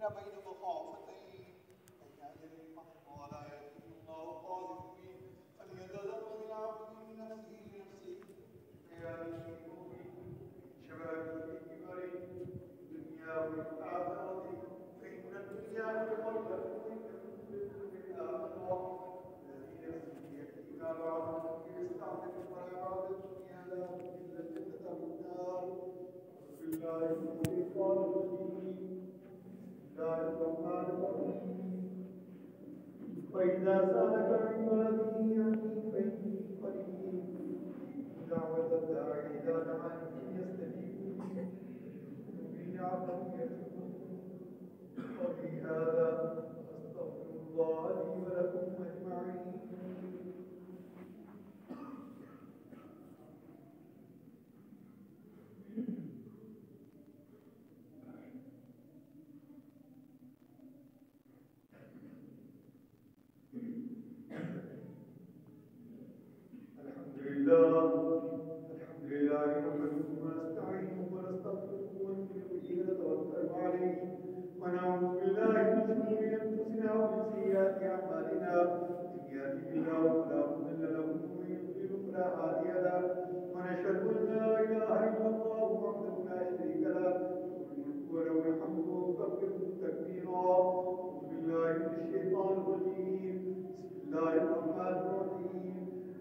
بين مخافتين بين أجل الحق ولا يكون الله قاذف به فليتذكر العبد من نفسه لنفسه حياته شباب الكبر الدنيا والآخرة فإن الدنيا والآخرة الذين يأتيك بعضهم يستعمل ولا بعض الدنيا لا إلا الجنة والنار بالله من الشيطان الرجيم بسم الله الرحمن الرحيم وإذا سألك عبادي عني فإني قريب دعوة الداعي إذا دعاني يستجيبوا لي عبدي يشكرون وفي هذا أستغفر الله لي ولكم أجمعين الحمد لله نحمده ونستعينه ونستغفره ونؤمن به ونتوكل عليه ونعوذ بالله من شرور انفسنا ومن سيئات اعمالنا من يهده الله فلا مضل له ومن يضلل فلا هادي له ونشهد ان لا اله الا الله وحده لا شريك له الملك وله الحمد وكبره تكبيرا اعوذ بالله من الشيطان الرجيم بسم الله الرحمن الرحيم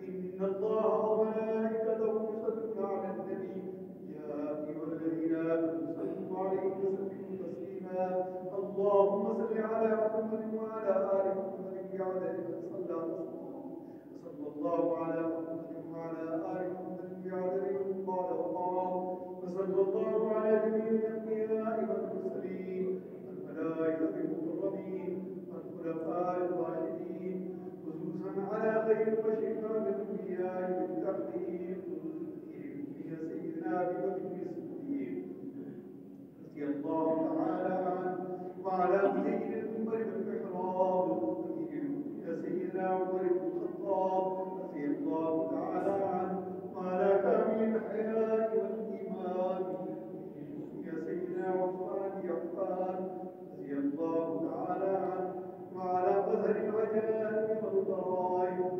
إن الله وملائكته يصلون على النبي يا أيها الذين آمنوا صلوا عليه وسلموا تسليما اللهم صل على محمد وعلى آل محمد بعدد من صلى وصلى الله على محمد وعلى آل محمد بعدد من قال وقام وصلى الله على جميع الأنبياء والمرسلين والملائكة المقربين والخلفاء الراشدين خصوصا على خير البشر الأنبياء بالتقديم هي سيدنا أبي بكر الصديق رضي الله تعالى عنه وعلى سيد الأمة بالمحراب هي سيدنا عمر بن الخطاب رضي الله تعالى عنه وعلى كامل الحياة والإيمان هي سيدنا عثمان بن عفان رضي الله تعالى عنه وعلى مظهر العجائب والضرائب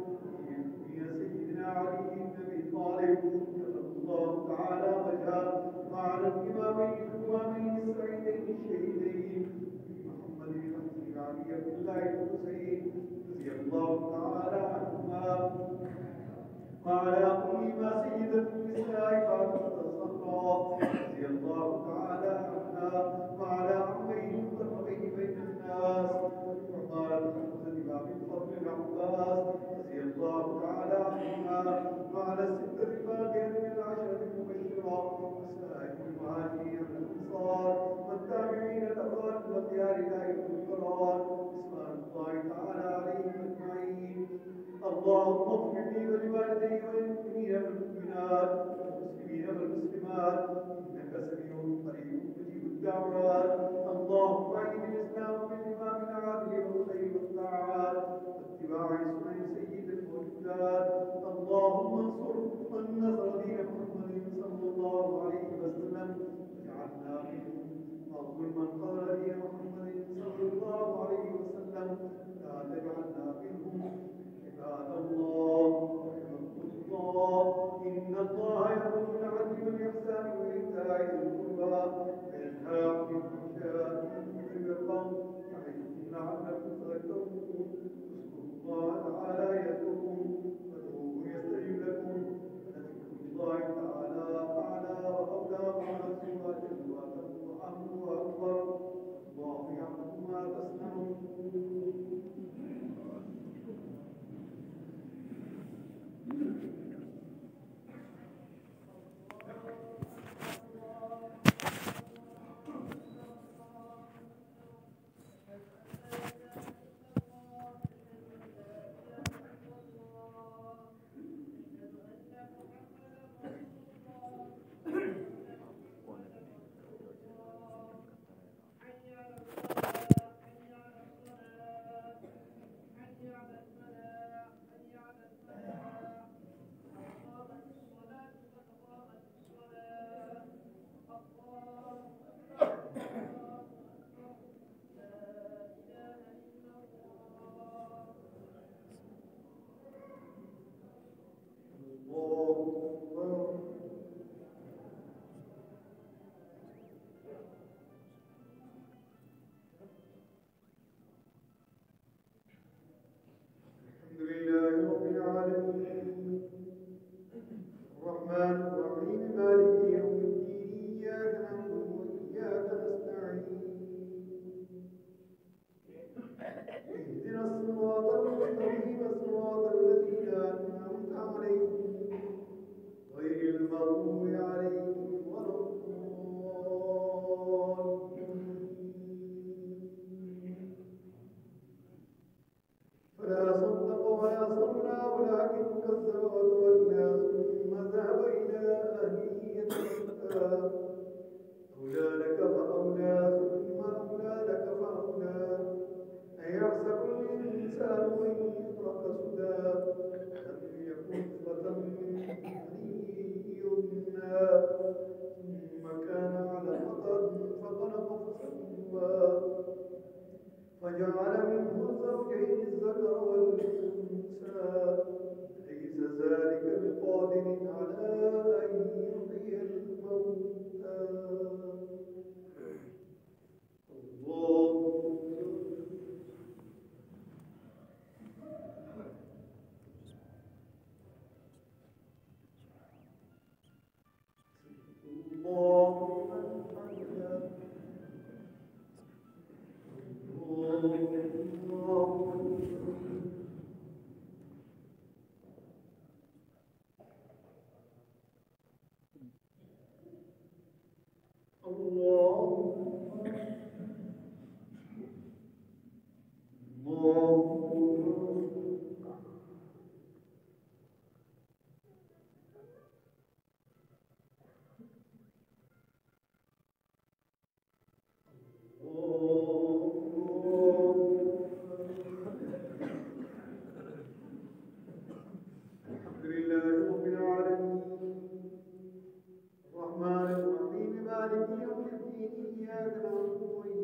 هي سيدنا علي بن ابي طالب كرم الله تعالى وجهه وعلى الامامين السعيدين الشهيدين محمد بن حسن علي بن الله الحسين رضي الله تعالى عنهما وعلى امهما سيدة النساء فاطمة الزهراء رضي الله تعالى عنها وعلى عميه المقربين بين الناس وعلى الحمزة باب الفضل العباس رضي الله تعالى عنهما وعلى الستة الباقية من العشرة المبشرة وسائر المهاجرين والأنصار والتابعين الأبرار والأخيار لا يذكران رضوان الله تعالى عليهم أجمعين اللهم اغفر لي ولوالدي وللمؤمنين والمؤمنات والمسلمين والمسلمات إنك سميع قريب مجيب الدعوات اللهم أعز الإسلام بالإمام العادل والخير والطاعات واتباع سنن سيد الموجودات اللهم انصر من نصر دين محمد صلى الله عليه وسلم واجعلنا منهم واغفر من قال دين محمد صلى الله عليه وسلم لا تجعلنا منهم عباد الله رحمكم الله إن الله يأمر بالعدل والإحسان وإيتاء ذي القربى وينهى عن الفحشاء والمنكر والبغي يعظكم لعلكم تذكرون اذكروا الله تعالى يذكركم وادعوه يستجب لكم ولذكر الله تعالى أعلى وأولى وأعز وأجل وأتم وأهم وأكبر الله يعلم ما تصنعون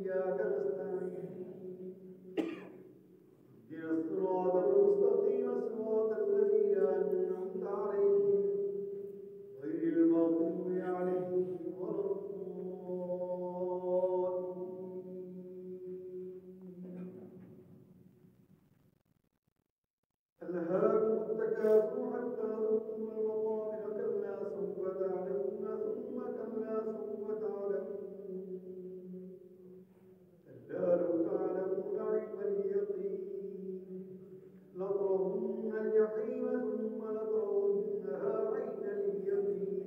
وإياك نستعين اهدنا الصراط المستقيم صراط الذين أنعمت عليهم غير المغضوب عليهم ولا الضالين ألهاكم التكاثر حتى زرتم المقابر كلا سوف تعلمون ثم كلا سوف تعلمون كلا لو تعلمون علم اليقين لترون الجحيم ثم لترونها عين اليقين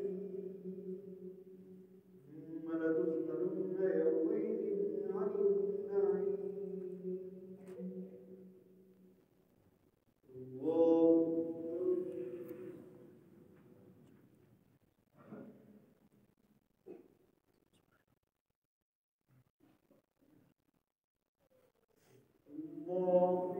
ثم لتسألن يومئذ عن النعيم الله